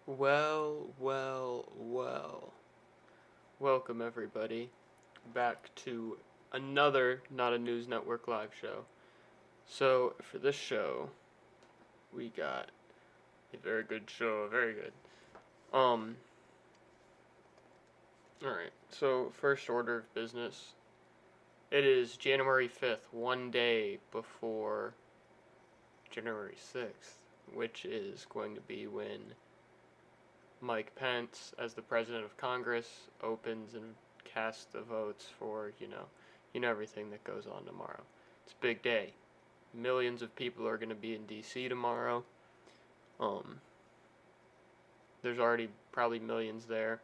Well. Welcome, everybody, back to another Not a News Network live show. So, for this show, we got a very good show, very good. Alright, so first order of business. It is January 5th, one day before January 6th, which is going to be when Mike Pence, as the President of Congress, opens and casts the votes for, everything that goes on tomorrow. It's a big day. Millions of people are going to be in D.C. tomorrow. There's already probably millions there.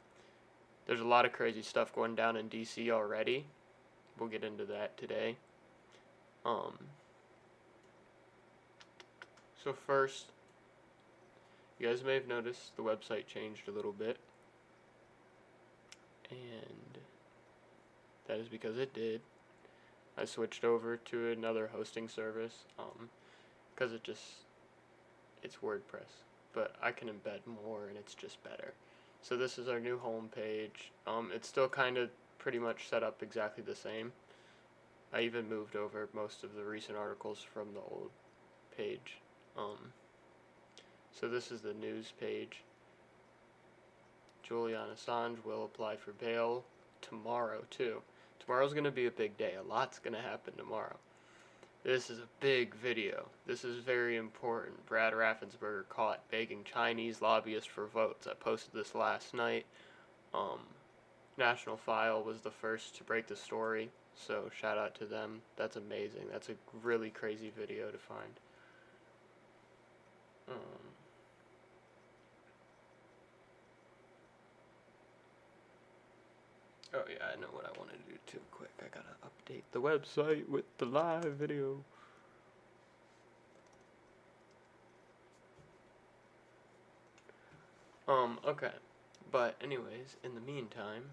There's a lot of crazy stuff going down in D.C. already. We'll get into that today. So first, you guys may have noticed the website changed a little bit, and that is because it did. I switched over to another hosting service, because it's WordPress, but I can embed more and it's just better. So this is our new home page. It's still kind of pretty much set up exactly the same. I even moved over most of the recent articles from the old page. So this is the news page. Julian Assange will apply for bail tomorrow, too. Tomorrow's going to be a big day. A lot's going to happen tomorrow. This is a big video. This is very important. Brad Raffensperger caught begging Chinese lobbyists for votes. I posted this last night. National File was the first to break the story, so shout out to them. That's amazing. That's a really crazy video to find. Oh yeah, I know what I want to do too. Quick, I gotta update the website with the live video. Okay. But anyways, in the meantime,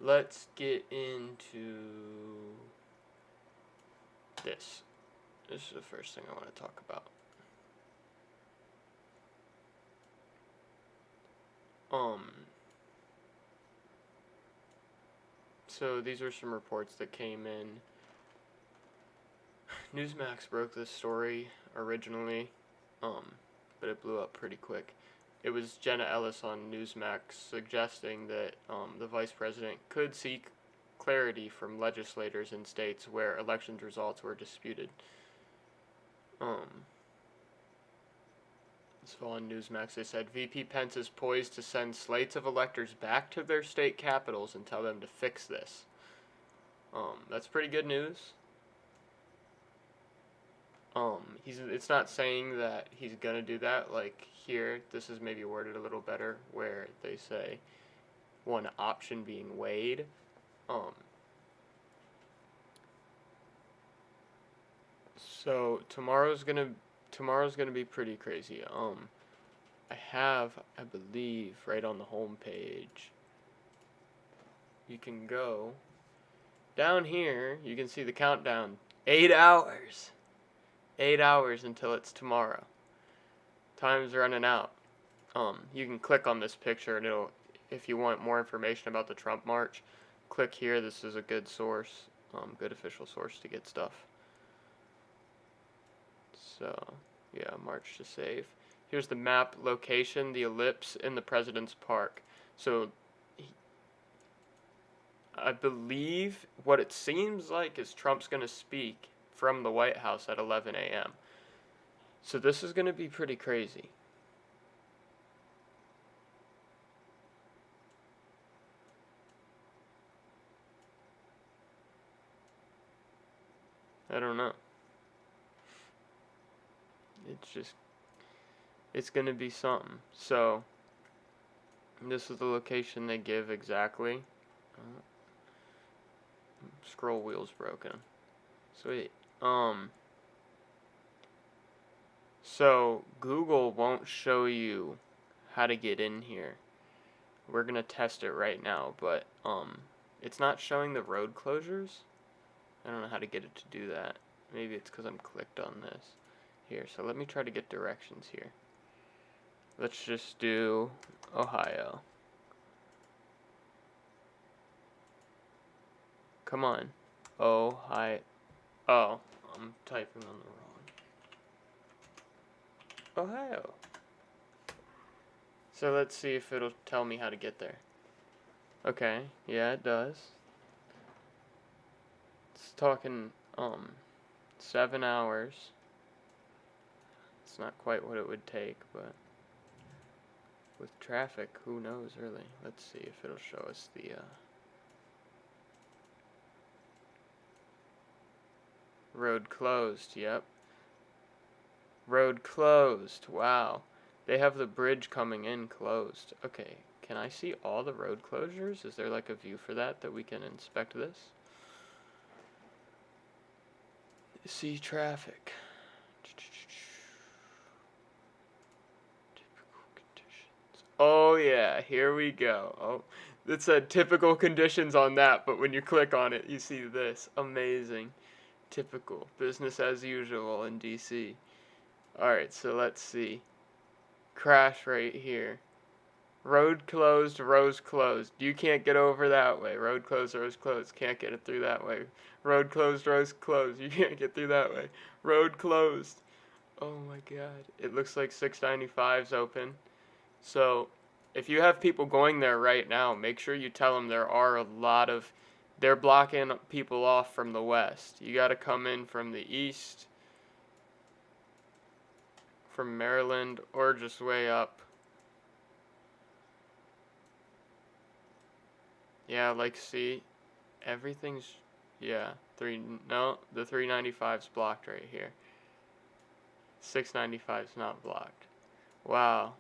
let's get into this. This is the first thing I want to talk about. So these are some reports that came in. Newsmax broke this story originally, but it blew up pretty quick. It was Jenna Ellis on Newsmax suggesting that the vice president could seek clarity from legislators in states where elections results were disputed. So on Newsmax they said VP Pence is poised to send slates of electors back to their state capitals and tell them to fix this. That's pretty good news. It's not saying that he's gonna do that. Like here, this is maybe worded a little better, where they say one option being weighed. So tomorrow's gonna be pretty crazy. I have, I believe, right on the home page. You can go down here. You can see the countdown. 8 hours. 8 hours until it's tomorrow. Time's running out. You can click on this picture and it'll, if you want more information about the Trump March, click here. This is a good source, good official source to get stuff. So, yeah, March to Save. Here's the map location, the ellipse in the President's Park. So, I believe what it seems like is Trump's going to speak from the White House at 11 a.m. So this is going to be pretty crazy. I don't know. It's going to be something. So, this is the location they give exactly. Scroll wheel's broken. Sweet. So Google won't show you how to get in here. We're gonna test it right now, but it's not showing the road closures. I don't know how to get it to do that. Maybe it's because I'm clicked on this. Here, so let me try to get directions here. Let's just do Ohio. Come on. Ohio. Oh, I'm typing on the wrong. Ohio. So let's see if it'll tell me how to get there. Okay, yeah, it does. It's talking 7 hours. It's not quite what it would take, but with traffic, who knows really. Let's see if it'll show us the road closed. Yep. Road closed. Wow. They have the bridge coming in closed. Okay, can I see all the road closures? Is there like a view for that we can inspect this? See traffic. Typical conditions. Oh yeah, here we go. Oh, it said typical conditions on that, but when you click on it, you see this. Amazing. Typical. Business as usual in DC. Alright, so let's see. Crash right here. Road closed, roads closed. You can't get over that way. Road closed, roads closed. Can't get it through that way. Road closed, roads closed. You can't get through that way. Road closed. Oh my god. It looks like 695's open. So, if you have people going there right now, make sure you tell them there are a lot of... They're blocking people off from the west. You gotta come in from the east, from Maryland, or just way up. Yeah, like, see, everything's, yeah, the 395's blocked right here. 695's not blocked. Wow.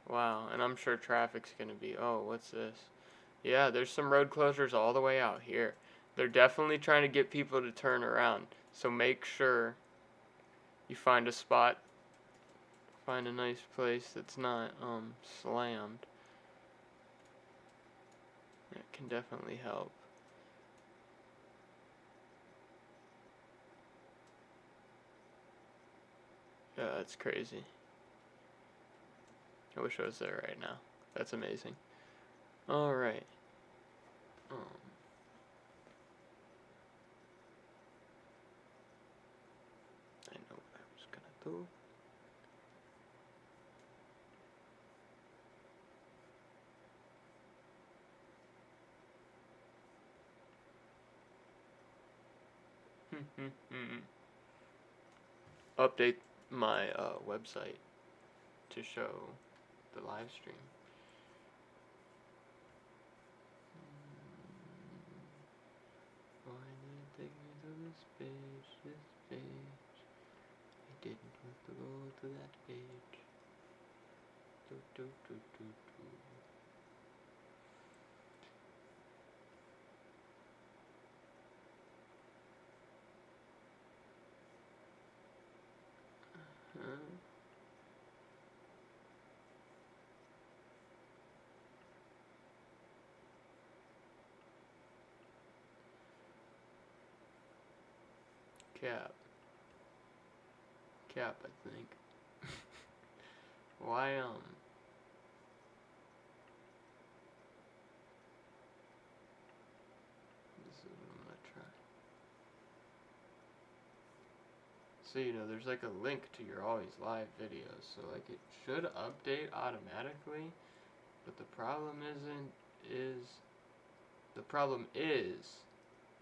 Wow, and I'm sure traffic's gonna be, oh, what's this? Yeah, there's some road closures all the way out here. They're definitely trying to get people to turn around, so make sure you find a spot, find a nice place that's not, slammed. That can definitely help. Yeah, that's crazy. I wish I was there right now. That's amazing. Alright. I know what I was gonna do. Update my website to show the live stream. Why did it take me to this page? I didn't want to go to that page. Cap, I think. Why, this is what I'm gonna try. So, you know, there's like a link to your always live videos, so like it should update automatically, but the problem is,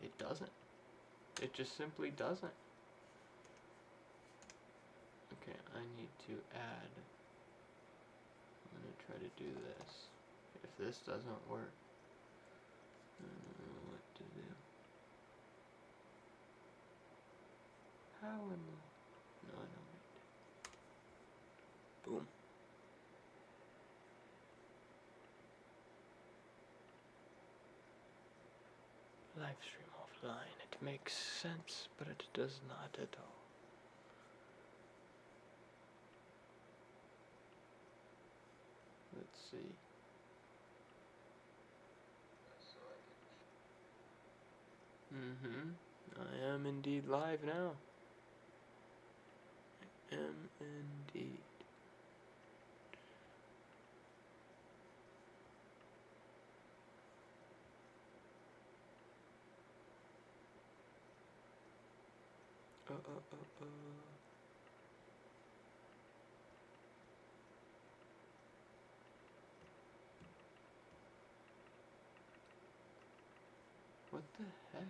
it doesn't. It just simply doesn't. Okay, I need to add, I'm gonna try to do this. If this doesn't work, I don't know what to do. How in the, no, I don't need to. Boom. Live stream offline. It makes sense, but it does not at all. Let's see. I am indeed live now. indeed. What the heck?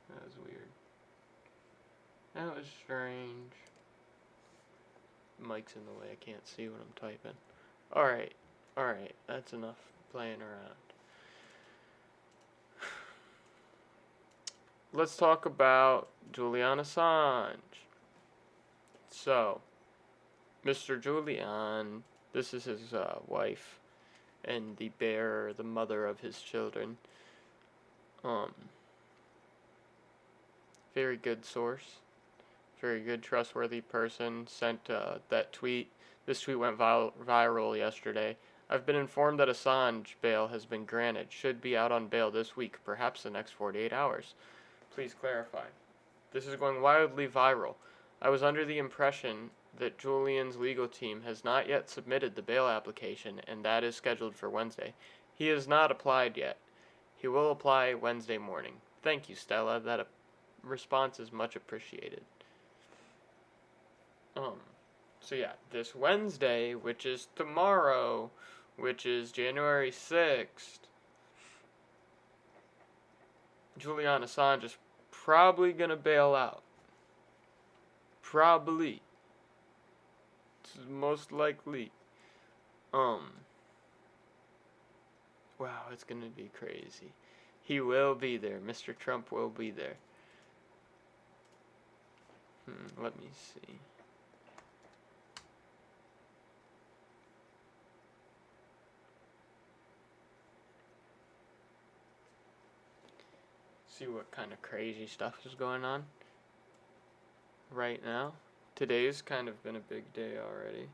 That was weird. That was strange. Mic's in the way, I can't see what I'm typing. Alright, that's enough playing around. Let's talk about Julian Assange. So, Mr. Julian, this is his wife, and the bearer, the mother of his children. Very good source, very good, trustworthy person sent that tweet. This tweet went viral yesterday. I've been informed that Assange bail has been granted. Should be out on bail this week, perhaps the next 48 hours. Please clarify. This is going wildly viral. I was under the impression that Julian's legal team has not yet submitted the bail application, and that is scheduled for Wednesday. He has not applied yet. He will apply Wednesday morning. Thank you, Stella. That response is much appreciated. So yeah, this Wednesday, which is tomorrow, which is January 6th, Julian Assange is probably gonna bail out. Probably. It's most likely. Wow, it's gonna be crazy. He will be there. Mr. Trump will be there. Let me see. See what kind of crazy stuff is going on right now. Today's kind of been a big day already.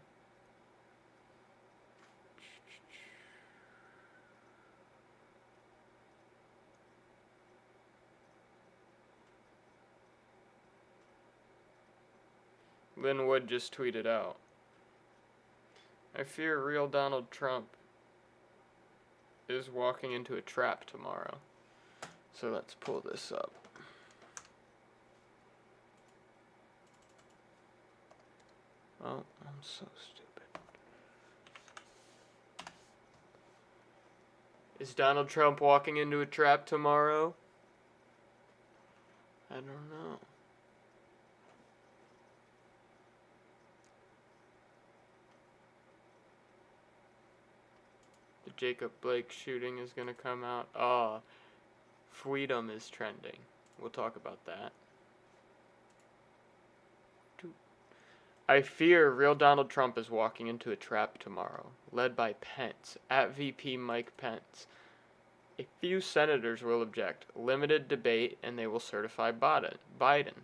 Lynn Wood just tweeted out, I fear real Donald Trump is walking into a trap tomorrow. So let's pull this up. Oh, I'm so stupid. Is Donald Trump walking into a trap tomorrow? I don't know. The Jacob Blake shooting is gonna come out. Freedom is trending. We'll talk about that. I fear real Donald Trump is walking into a trap tomorrow, led by Pence, at VP Mike Pence. A few senators will object. Limited debate, and they will certify Biden.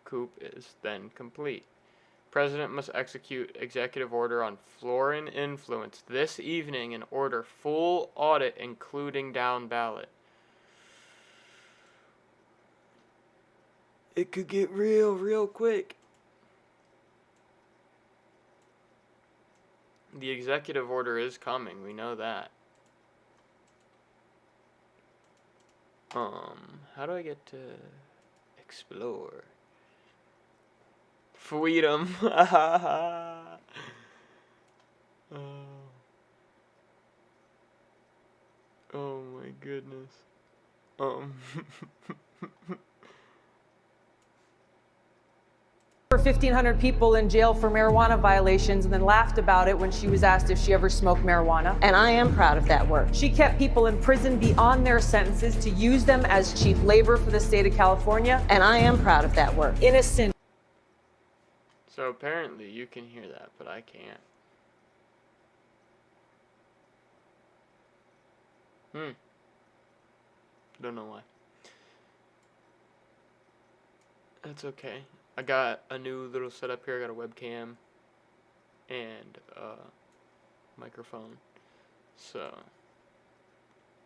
Coup is then complete. President must execute executive order on foreign influence this evening and order full audit, including down ballot. It could get real quick. The executive order is coming, we know that. How do I get to explore? Freedom. Oh my goodness. For 1,500 people in jail for marijuana violations and then laughed about it when she was asked if she ever smoked marijuana. And I am proud of that work. She kept people in prison beyond their sentences to use them as cheap labor for the state of California. And I am proud of that work. Innocent. So apparently you can hear that, but I can't. Don't know why. That's okay. I got a new little setup here. I got a webcam and a microphone. So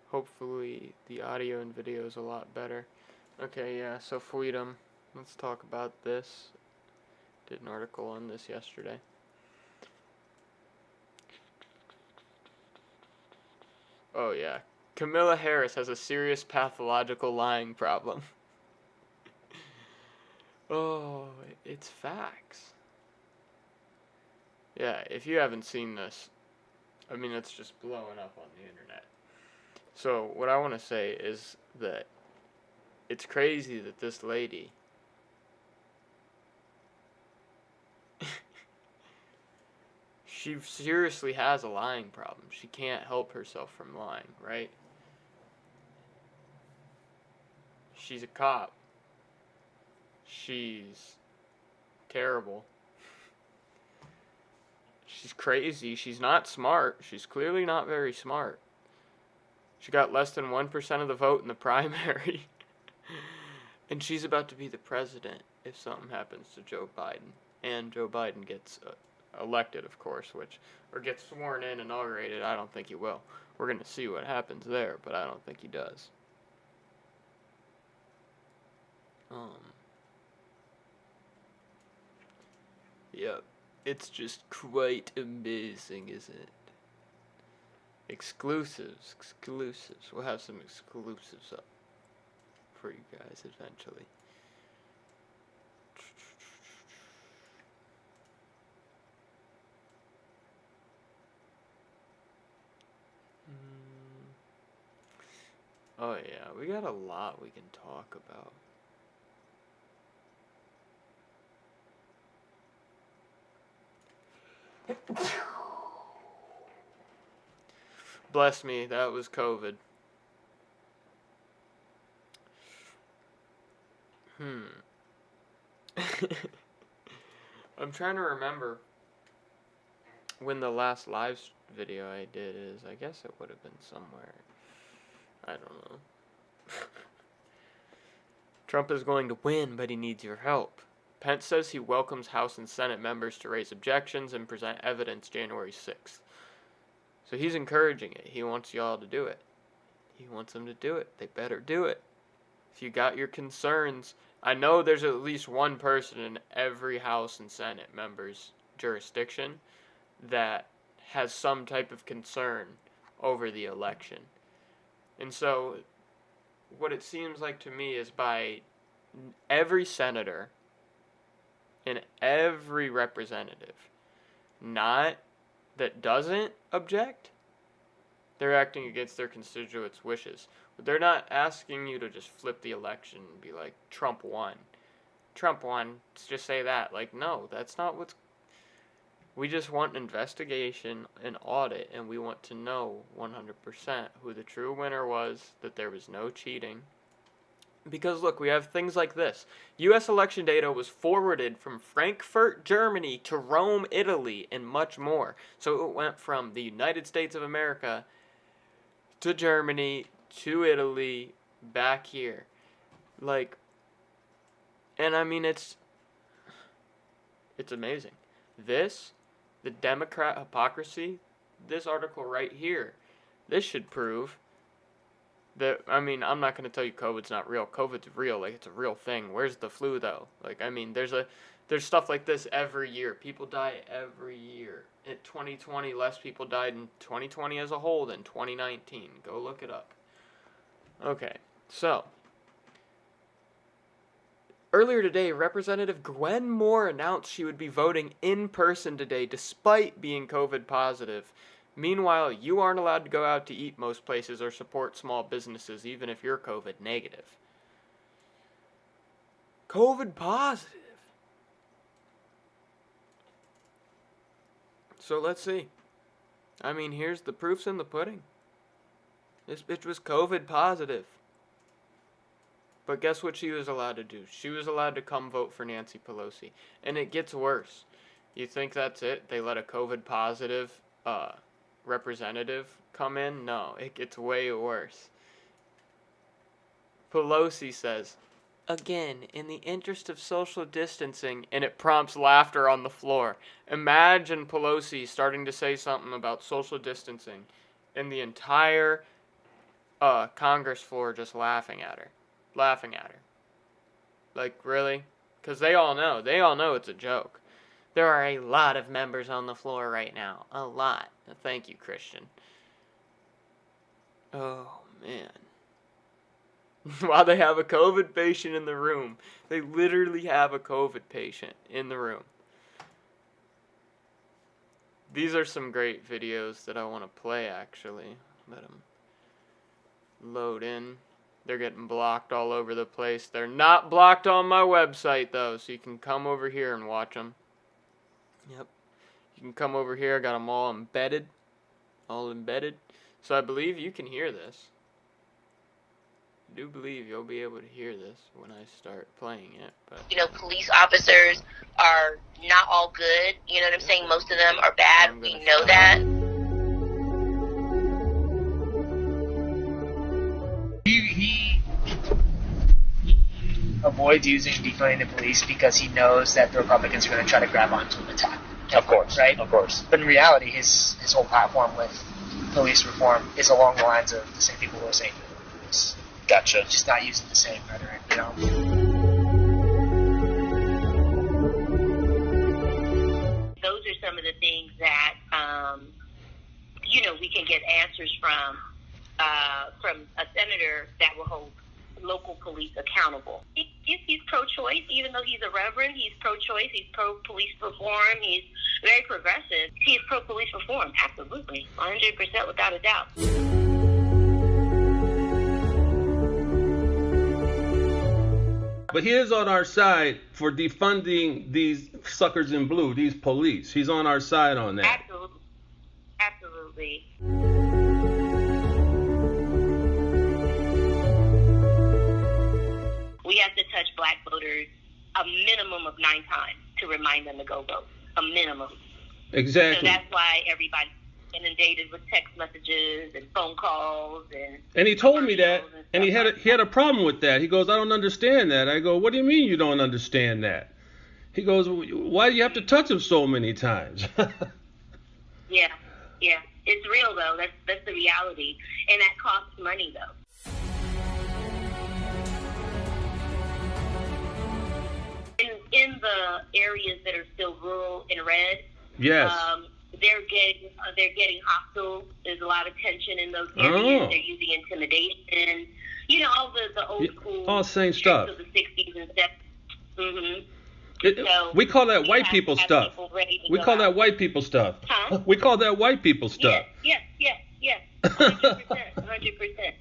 hopefully the audio and video is a lot better. Okay, yeah, so freedom. let's talk about this. Did an article on this yesterday. Oh yeah, Camilla Harris has a serious pathological lying problem. Oh, it's facts. Yeah, if you haven't seen this, I mean, it's just blowing up on the internet. So, what I want to say is that it's crazy that this lady she seriously has a lying problem. She can't help herself from lying, right? She's a cop. She's terrible. She's crazy. She's not smart. She's clearly not very smart. She got less than 1% of the vote in the primary. And she's about to be the president if something happens to Joe Biden. And Joe Biden gets elected, of course, or gets sworn in, inaugurated. I don't think he will. We're going to see what happens there, but I don't think he does. Yep. It's just quite amazing, isn't it? Exclusives. We'll have some exclusives up for you guys eventually. Oh yeah, we got a lot we can talk about. Bless me, that was COVID. I'm trying to remember when the last live video I did is. I guess it would have been somewhere. I don't know. Trump is going to win, but he needs your help. Pence says he welcomes House and Senate members to raise objections and present evidence January 6th. So he's encouraging it. He wants y'all to do it. He wants them to do it. They better do it. If you got your concerns, I know there's at least one person in every House and Senate member's jurisdiction that has some type of concern over the election. And so what it seems like to me is by every senator and every representative, not that doesn't object, they're acting against their constituents' wishes. But they're not asking you to just flip the election and be like, Trump won. Trump won, just say that. Like, no, that's not what's... We just want an investigation, an audit, and we want to know 100% who the true winner was, that there was no cheating. Because, look, we have things like this. U.S. election data was forwarded from Frankfurt, Germany to Rome, Italy, and much more. So it went from the United States of America to Germany to Italy, back here. Like, and I mean, it's amazing. The Democrat hypocrisy, this article right here, this should prove that, I mean, I'm not going to tell you COVID's not real. COVID's real. Like, it's a real thing. Where's the flu, though? Like, I mean, there's stuff like this every year. People die every year. In 2020, less people died in 2020 as a whole than 2019. Go look it up. Okay, so earlier today, Representative Gwen Moore announced she would be voting in person today despite being COVID positive. Meanwhile, you aren't allowed to go out to eat most places or support small businesses even if you're COVID negative. COVID positive. So let's see. I mean, here's the proof's in the pudding. This bitch was COVID positive. But guess what she was allowed to do? She was allowed to come vote for Nancy Pelosi. And it gets worse. You think that's it? They let a COVID positive representative come in? No, it gets way worse. Pelosi says, again, in the interest of social distancing, and it prompts laughter on the floor. Imagine Pelosi starting to say something about social distancing and the entire Congress floor just laughing at her. Like, really? Because they all know. They all know it's a joke. There are a lot of members on the floor right now. A lot. Thank you, Christian. Oh, man. While they have a COVID patient in the room. They literally have a COVID patient in the room. These are some great videos that I want to play, actually. Let them load in. They're getting blocked all over the place. They're not blocked on my website, though, so you can come over here and watch them. Yep. You can come over here. I got them all embedded. All embedded. So I believe you can hear this. I do believe you'll be able to hear this when I start playing it. But you know, police officers are not all good. You know what I'm saying? Most of them are bad. We know that. He avoids using defunding the police because he knows that the Republicans are going to try to grab onto an attack. Of course, right? Of course. But in reality, his whole platform with police reform is along the lines of the same people who are saying police. Gotcha. Just not using the same rhetoric, you know. Those are some of the things that, you know, we can get answers from a senator that will hold local police accountable. He's pro-choice, even though he's a reverend. He's pro-choice. He's pro-police reform. He's very progressive. He's pro-police reform, absolutely, 100% without a doubt. But he is on our side for defunding these suckers in blue, these police. He's on our side on that. Absolutely. Absolutely. We have to touch black voters a minimum of 9 times to remind them to go vote. A minimum. Exactly. So that's why everybody's inundated with text messages and phone calls and he told me that, and he had a problem with that. He goes, I don't understand that. I go, what do you mean you don't understand that? He goes, why do you have to touch him so many times? Yeah. It's real, though. That's the reality. And that costs money, though. In the areas that are still rural and red, Yes. They're getting hostile. There's a lot of tension in those areas. Oh. They're using intimidation. You know, all the old school. All the same stuff. Of the 60s and 70s. So we call that white people stuff. We call that white people stuff. Huh? We call that white people stuff. Yes. 100%.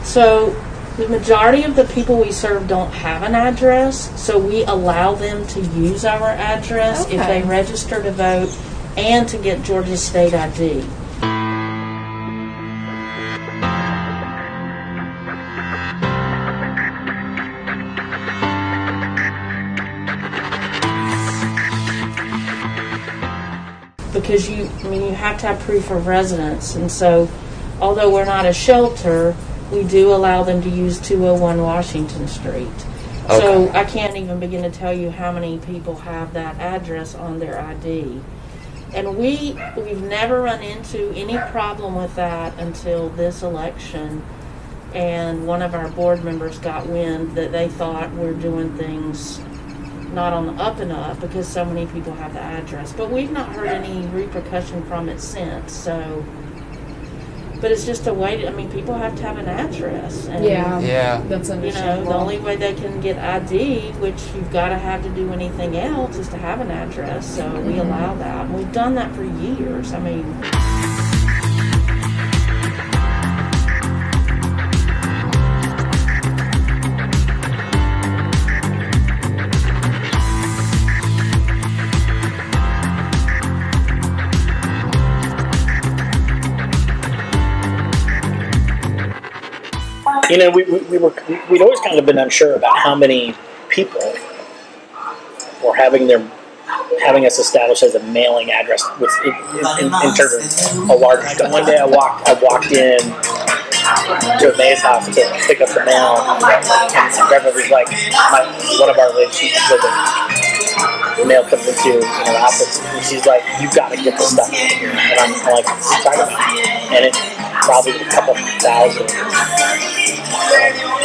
So the majority of the people we serve don't have an address, so we allow them to use our address if they register to vote and to get Georgia State ID. Because you have to have proof of residence, and so although we're not a shelter, we do allow them to use 201 Washington Street. Okay. So I can't even begin to tell you how many people have that address on their ID. And we've never run into any problem with that until this election. And one of our board members got wind that they thought we're doing things not on the up and up because so many people have the address. But we've not heard any repercussion from it since. So, but it's just a way to, people have to have an address. And, That's understandable. the only way they can get ID, which you've got to have to do anything else, is to have an address. So we allow that. And we've done that for years. We'd always kind of been unsure about how many people were having us established as a mailing address in terms of a larger scale. One day I walked in to May's house to pick up the mail, and Beverly's like, one of our ladies, she's with the mail comes into the office, and she's like, "You got to get this stuff out here." And I'm like, "What are you talking about?" And it's probably a couple thousand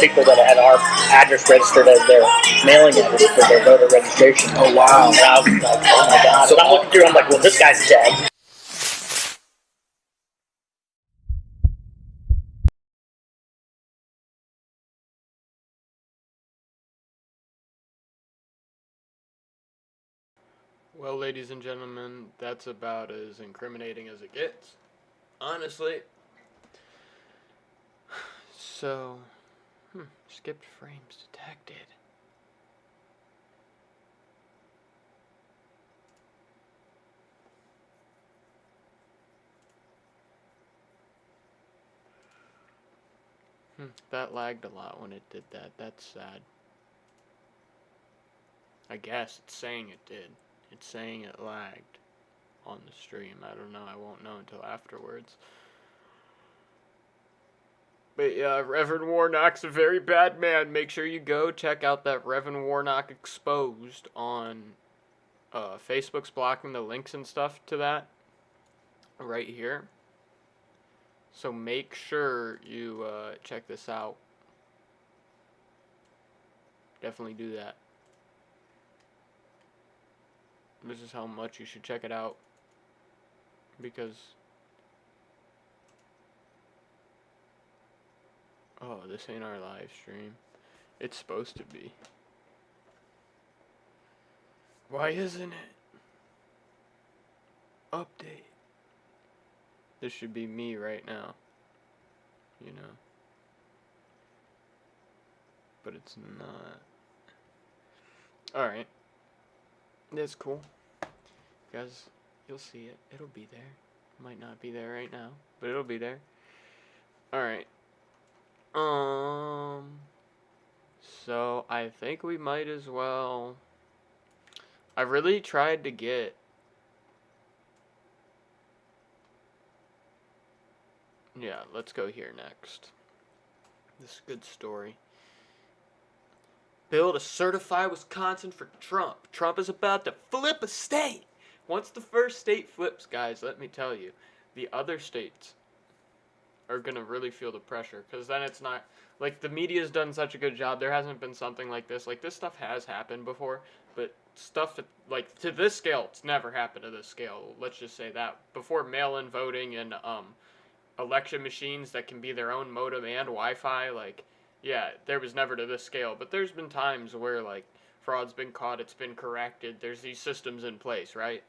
people that had our address registered as their mailing address for their voter registration. Oh wow! And I was like, "Oh my god!" So I'm looking through, I'm like, "Well, this guy's dead." Well, ladies and gentlemen, that's about as incriminating as it gets. Honestly. So, skipped frames detected. That lagged a lot when it did that. That's sad. I guess it's saying it did. It's saying it lagged on the stream. I don't know. I won't know until afterwards. But yeah, Reverend Warnock's a very bad man. Make sure you go check out that Reverend Warnock Exposed on Facebook's blocking the links and stuff to that right here. So make sure you check this out. Definitely do that. This is how much you should check it out. Because... oh, this ain't our live stream. It's supposed to be. Why isn't it? Update. This should be me right now. You know. But it's not. Alright. That's cool. Guys, you'll see it. It'll be there. Might not be there right now, but it'll be there. Alright. So I think we might as well. I really tried to get. Yeah, let's go here next. This is a good story. Bill to certify Wisconsin for Trump. Trump is about to flip a state. Once the first state flips, guys, let me tell you, the other states are going to really feel the pressure. Because then it's not, like, the media's done such a good job. There hasn't been something like this. Like, this stuff has happened before. But stuff, like, to this scale, it's never happened to this scale. Let's just say that. Before mail-in voting and election machines that can be their own modem and Wi-Fi, like, yeah, there was never to this scale. But there's been times where, like, fraud's been caught, it's been corrected. There's these systems in place, right?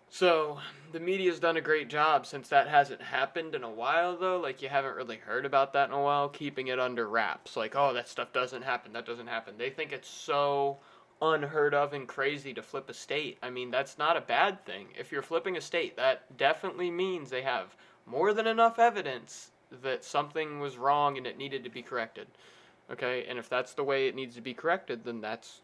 So, the media's done a great job since that hasn't happened in a while, though. Like, you haven't really heard about that in a while, keeping it under wraps. Like, oh, that stuff doesn't happen, that doesn't happen. They think it's so unheard of and crazy to flip a state. I mean, that's not a bad thing. If you're flipping a state, that definitely means they have more than enough evidence that something was wrong and it needed to be corrected. Okay? And if that's the way it needs to be corrected, then that's...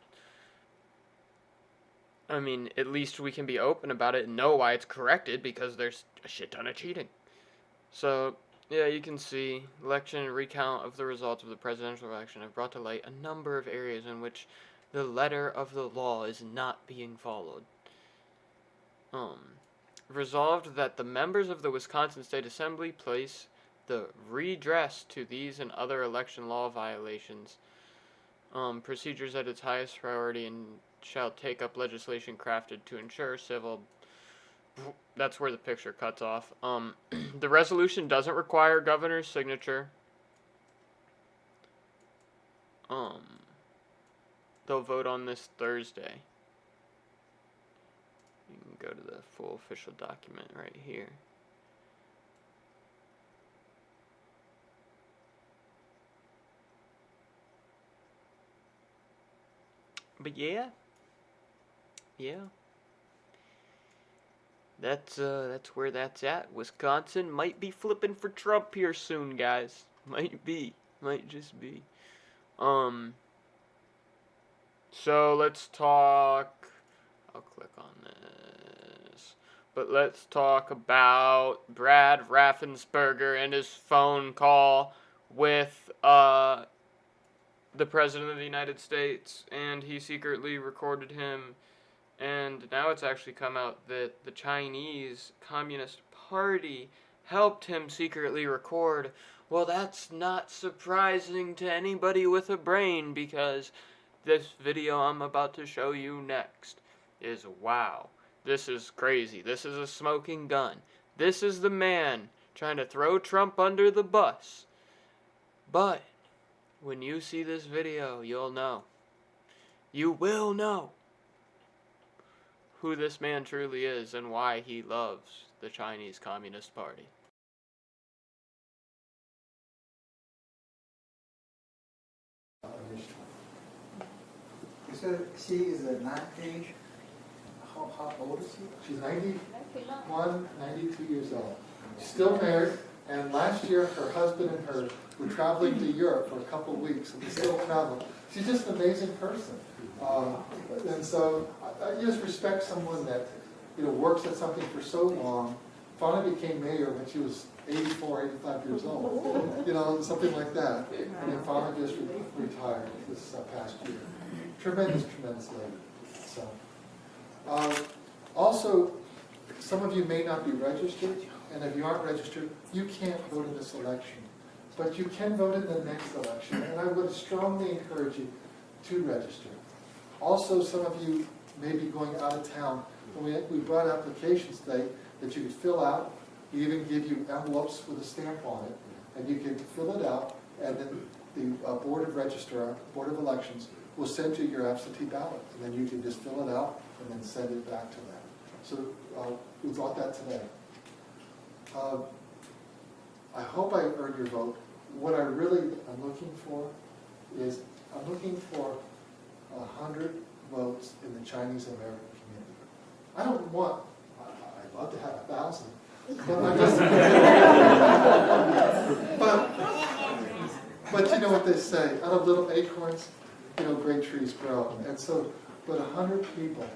I mean, at least we can be open about it and know why it's corrected, because there's a shit ton of cheating. So, yeah, you can see election and recount of the results of the presidential election have brought to light a number of areas in which the letter of the law is not being followed. Resolved that the members of the Wisconsin State Assembly place the redress to these and other election law violations procedures at its highest priority and shall take up legislation crafted to ensure civil... That's where the picture cuts off. The resolution doesn't require governor's signature. They'll vote on this Thursday. You can go to the full official document right here. But yeah. That's where that's at. Wisconsin might be flipping for Trump here soon, guys. Might be. Might just be. So let's talk. I'll click on this. But let's talk about Brad Raffensperger and his phone call with the President of the United States, and he secretly recorded him. And now it's actually come out that the Chinese Communist Party helped him secretly record. Well, that's not surprising to anybody with a brain, because this video I'm about to show you next is wow. This is crazy. This is a smoking gun. This is the man trying to throw Trump under the bus. But when you see this video, you'll know. You will know who this man truly is and why he loves the Chinese Communist Party. So she is a 90, how old is she? She's 91, 92 years old. She's still married, and last year her husband and her were traveling to Europe for a couple of weeks, and they still travel. She's just an amazing person. And so I just respect someone that works at something for so long, finally became mayor when she was 84, 85 years old, something like that, and then finally just retired this past year. Tremendous lady. So, also, some of you may not be registered, and if you aren't registered, you can't vote in this election. But you can vote in the next election, and I would strongly encourage you to register. Also, some of you may be going out of town. We brought applications today that you could fill out. We even give you envelopes with a stamp on it, and you can fill it out, and then the Board of Elections will send you your absentee ballot, and then you can just fill it out and then send it back to them. So we brought that today. I hope I earned your vote. What I really am looking for is, I'm looking for 100 votes in the Chinese American community. I don't want, I'd love to have 1,000, but I just, but you know what they say, out of little acorns, great trees grow. And so, but 100 people.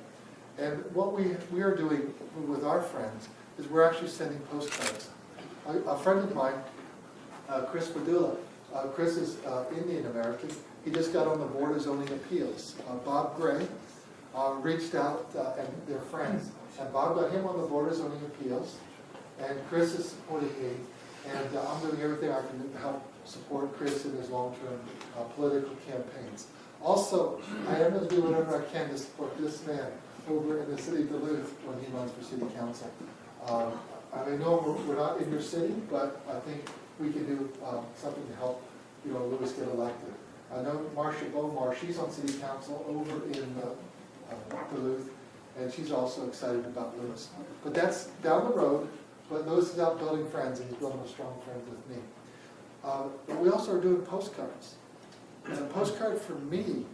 And what we are doing with our friends is we're actually sending postcards. A friend of mine, Chris Padula, Chris is Indian American. He just got on the Board of Zoning Appeals. Bob Gray reached out, and they're friends. And Bob got him on the Board of Zoning Appeals. And Chris is supporting me. And I'm doing everything I can do to help support Chris in his long-term political campaigns. Also, I am going to do whatever I can to support this man over in the city of Duluth when he runs for city council. I know we're not in your city, but I think we can do something to help Lewis get elected. I know Marcia Bomar, she's on city council over in Duluth, and she's also excited about Lewis. But that's down the road, but Lewis is out building friends, and he's building a strong friend with me. But we also are doing postcards. And a postcard from me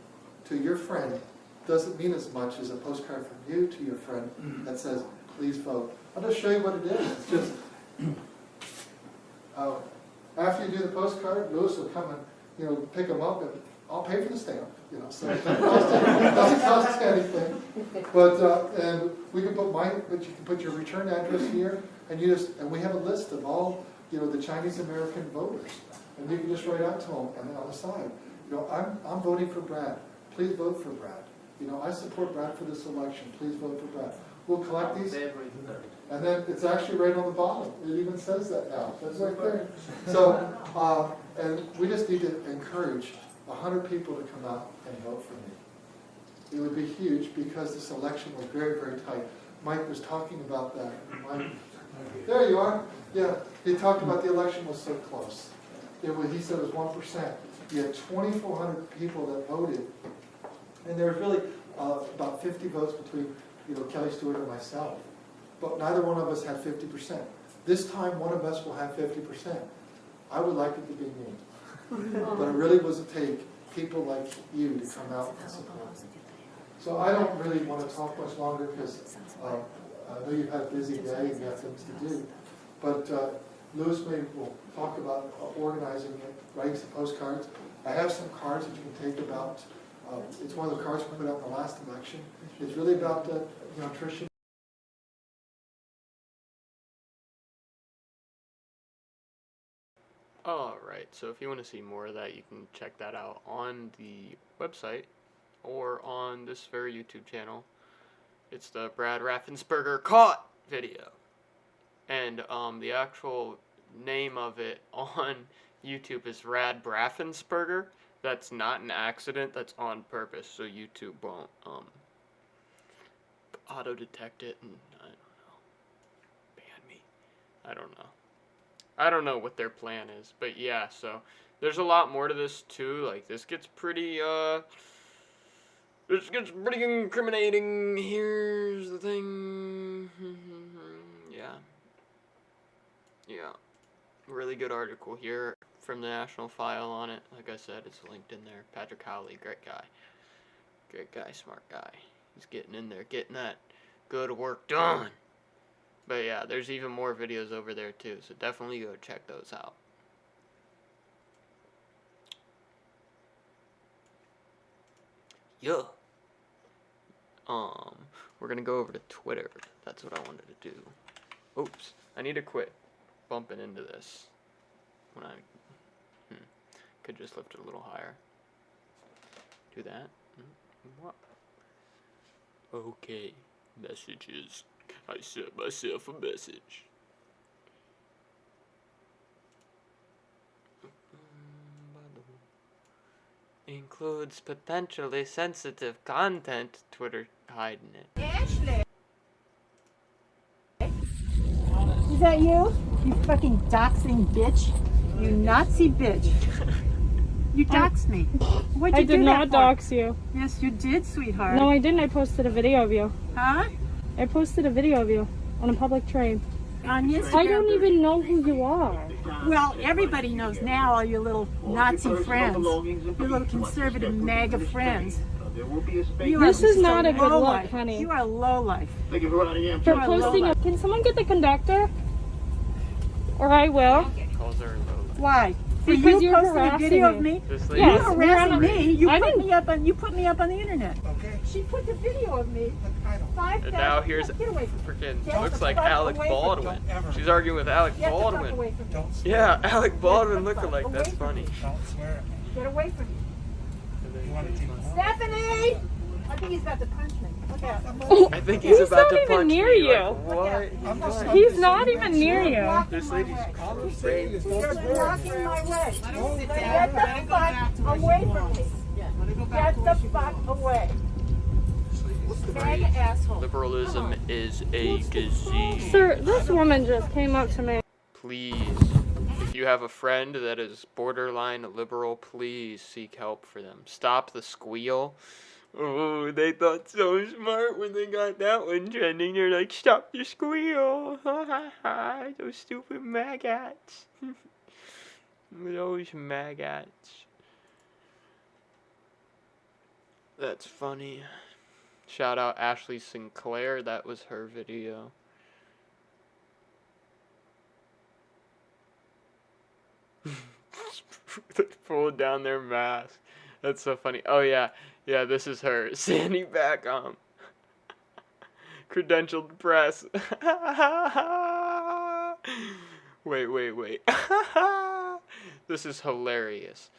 to your friend doesn't mean as much as a postcard from you to your friend that says, please vote. I'll just show you what it is. It's just, after you do the postcard, Lewis will come and pick them up, and I'll pay for the stamp. So it doesn't cost anything. But and we can put but you can put your return address here, and and we have a list of all the Chinese American voters, and you can just write out to them, and then on the side, I'm voting for Brad. Please vote for Brad. I support Brad for this election. Please vote for Brad. We'll collect these, and then it's actually right on the bottom. It even says that now. That's right there. So, and we just need to encourage 100 people to come out and vote for me. It would be huge because this election was very, very tight. Mike was talking about that. Mike, there you are. Yeah, he talked about the election was so close. He said it was 1%. You had 2,400 people that voted, and there was really about 50 votes between Kelly Stewart and myself. But neither one of us had 50%. This time, one of us will have 50%. I would like it to be me. But it really was take people like you to come out and support. So I don't really want to talk much longer because I know you've had a busy day and you have things to do. But Lewis will talk about organizing it, writing some postcards. I have some cards that you can take about, it's one of the cards we put out in the last election. It's really about nutrition. Alright, so if you want to see more of that, you can check that out on the website or on this very YouTube channel. It's the Brad Raffensperger Caught video. And the actual name of it on YouTube is Rad Braffensperger. That's not an accident, that's on purpose, so YouTube won't auto-detect it and, I don't know, ban me. I don't know what their plan is, but yeah, so there's a lot more to this too. Like, this gets pretty incriminating. Here's the thing. Yeah, really good article here from the National File on it. Like I said, it's linked in there. Patrick Howley, great guy, smart guy. He's getting in there, getting that good work done. But yeah, there's even more videos over there too, so definitely go check those out. Yeah. We're gonna go over to Twitter. That's what I wanted to do. Oops, I need to quit bumping into this when I could just lift it a little higher. Do that. What? Okay, messages. I sent myself a message. Includes potentially sensitive content. Twitter hiding it. Ashley! Is that you? You fucking doxing bitch. You Nazi bitch. You doxed me. What'd you I do did not that for? dox you. Yes, you did, sweetheart. No, I didn't. I posted a video of you. Huh? I posted a video of you on a public train. On Instagram. I don't even know who you are. Well, everybody knows now, all your little Nazi friends. Your little conservative MAGA friends. This is not a good look, honey. You are low life. For posting can someone get the conductor? Or I will. Why? Because you're posting a harassing video of me. me? Yes, You're harassing me. You I put didn't. me up on the internet. Okay. She put the video of me. And now here's freaking looks like Alec Baldwin. She's arguing with Alec Baldwin. Yeah, Alec Baldwin lookalike. That's funny. Don't swear at me. Get away from me. Stephanie! I think he's about to punch me. Look out. I think he's about to punch me. He's not even near you. What? He's not even near you. This lady's crazy. You're blocking my way. Get the fuck away from me. Get the fuck away. MAGA asshole. Liberalism is a disease. Sir, this woman just came up to me. Please, if you have a friend that is borderline liberal, please seek help for them. Stop the squeal. Oh, they thought so smart when they got that one trending. They're like, stop the squeal. Ha ha ha. Those stupid maggots. Those maggots. That's funny. Shout out Ashley Sinclair. That was her video. They pulled down their mask. That's so funny. Oh yeah, yeah. This is her standing back. Credentialed press. Wait. This is hilarious.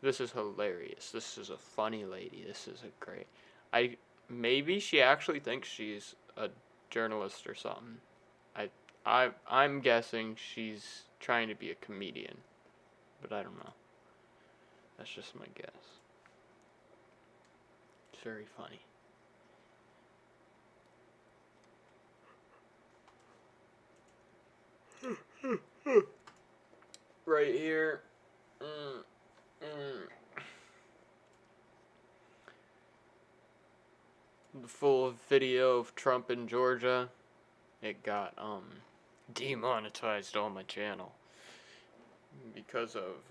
This is hilarious. This is a funny lady. This is a great. Maybe she actually thinks she's a journalist or something. I'm guessing she's trying to be a comedian, but I don't know. That's just my guess. It's very funny. Right here. The full video of Trump in Georgia. It got demonetized on my channel because of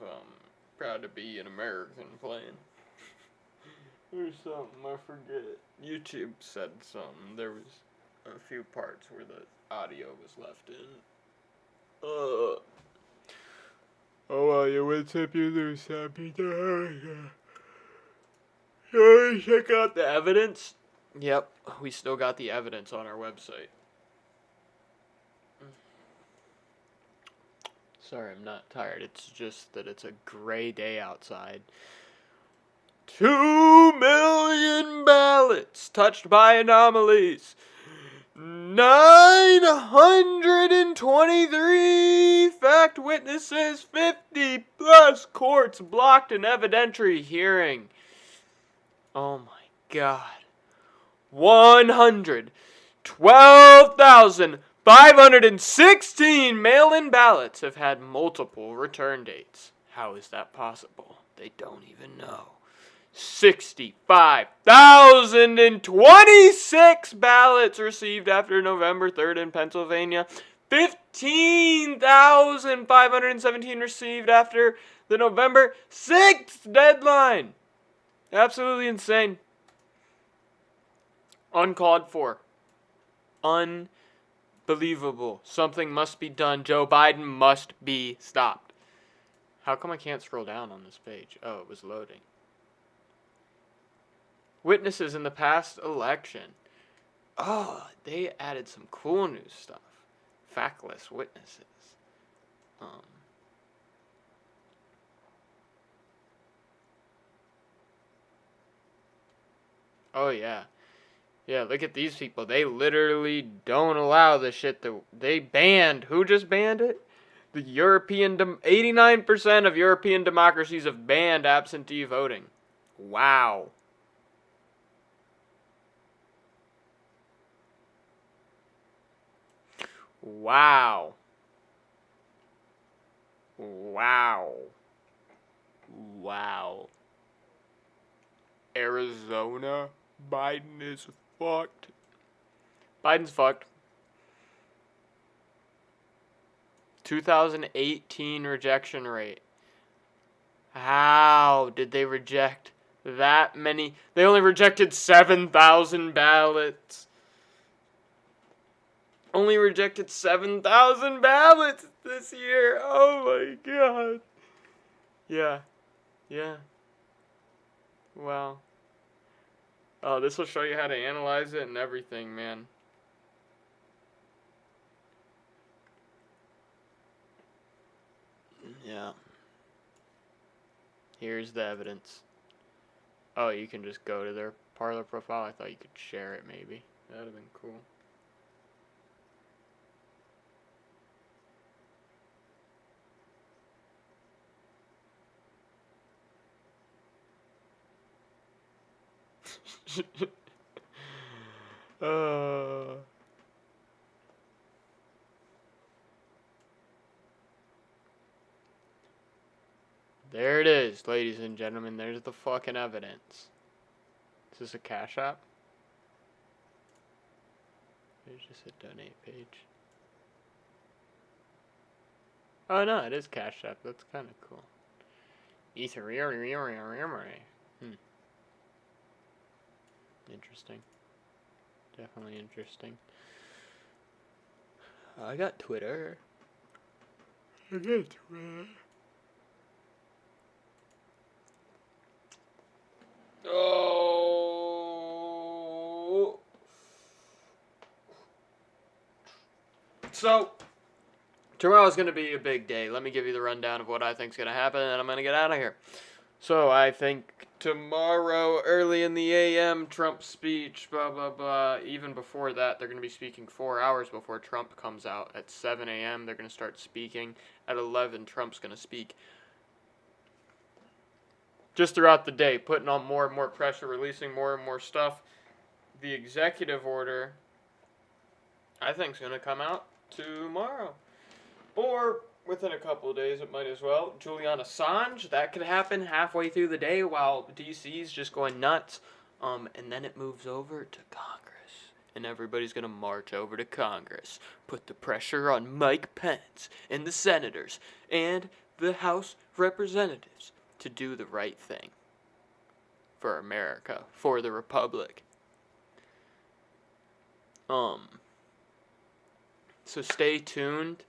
Proud to Be an American playing. There's something I forget. YouTube said something. There was a few parts where the audio was left in. Oh well, you win some, you lose some. Check out the evidence. Yep, we still got the evidence on our website. Sorry, I'm not tired. It's just that it's a gray day outside. 2 million ballots touched by anomalies. 923 fact witnesses, 50 plus courts blocked an evidentiary hearing. Oh my God. 112,516 mail-in ballots have had multiple return dates. How is that possible? They don't even know. 65,026 ballots received after November 3rd in Pennsylvania. 15,517 received after the November 6th deadline. Absolutely insane. Uncalled for. Unbelievable. Something must be done. Joe Biden must be stopped. How come I can't scroll down on this page? Oh, it was loading. Witnesses in the past election. Oh, they added some cool new stuff. Factless witnesses. Oh, yeah. Yeah, look at these people. They literally don't allow the shit that they banned. Who just banned it? The 89% of European democracies have banned absentee voting. Wow. Wow. Wow. Wow. Arizona? Biden is fucked. Biden's fucked. 2018 rejection rate. How did they reject that many? They only rejected 7,000 ballots. Only rejected 7,000 ballots this year. Oh my God. Yeah. Yeah. Wow. Oh, this will show you how to analyze it and everything, man. Yeah. Here's the evidence. Oh, you can just go to their Parler profile. I thought you could share it, maybe. That would have been cool. There it is, ladies and gentlemen. There's the fucking evidence. Is this a Cash App? There's just a donate page. Oh no, it is Cash App. That's kind of cool. Interesting. Definitely interesting. I got Twitter. I got Twitter. Oh. So, tomorrow's going to be a big day. Let me give you the rundown of what I think's going to happen, and I'm going to get out of here. So, I think tomorrow, early in the a.m., Trump's speech, blah, blah, blah. Even before that, they're going to be speaking 4 hours before Trump comes out. At 7 a.m., they're going to start speaking. At 11, Trump's going to speak. Just throughout the day, putting on more and more pressure, releasing more and more stuff. The executive order, I think, is going to come out tomorrow. Or within a couple of days, it might as well. Julian Assange, that could happen halfway through the day while DC's just going nuts. And then it moves over to Congress. And everybody's going to march over to Congress. Put the pressure on Mike Pence and the senators and the House Representatives to do the right thing for America, for the Republic. So stay tuned.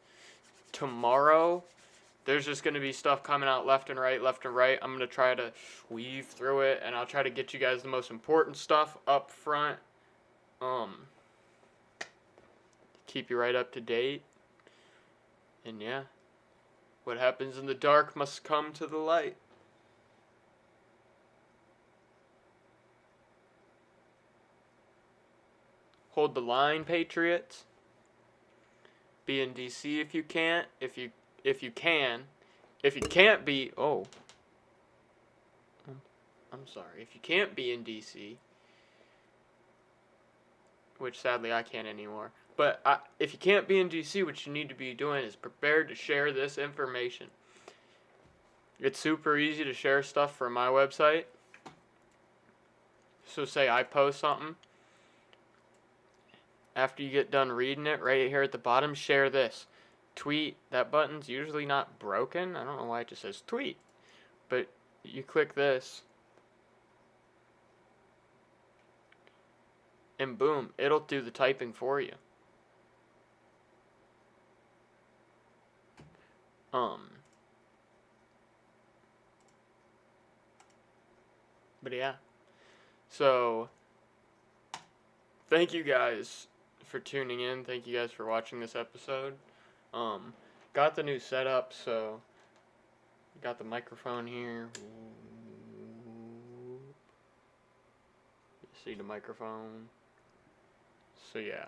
Tomorrow, there's just going to be stuff coming out left and right. I'm going to try to weave through it, and I'll try to get you guys the most important stuff up front. Keep you right up to date. And yeah. What happens in the dark must come to the light. Hold the line, Patriots. Be in DC if you can't. If you can. If you can't be, I'm sorry. If you can't be in DC, which sadly I can't anymore. But if you can't be in DC, what you need to be doing is prepared to share this information. It's super easy to share stuff from my website. So say I post something. After you get done reading it, right here at the bottom, share this. Tweet. That button's usually not broken. I don't know why it just says tweet. But you click this. And boom, it'll do the typing for you. But yeah. So, thank you guys for tuning in. Thank you guys for watching this episode. Got the new setup, so got the microphone here. See the microphone. So yeah.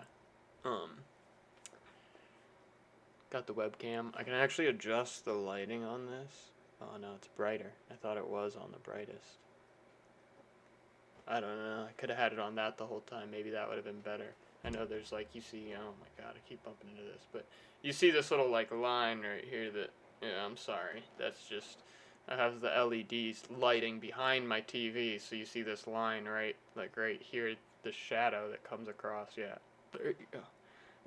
Got the webcam. I can actually adjust the lighting on this. Oh no, it's brighter. I thought it was on the brightest. I don't know. I could have had it on that the whole time. Maybe that would have been better. I know there's like, you see, oh my god, I keep bumping into this, but you see this little like line right here that, yeah, I'm sorry. That's just, I have the LEDs lighting behind my TV, so you see this line right, like right here, the shadow that comes across, yeah. There you go.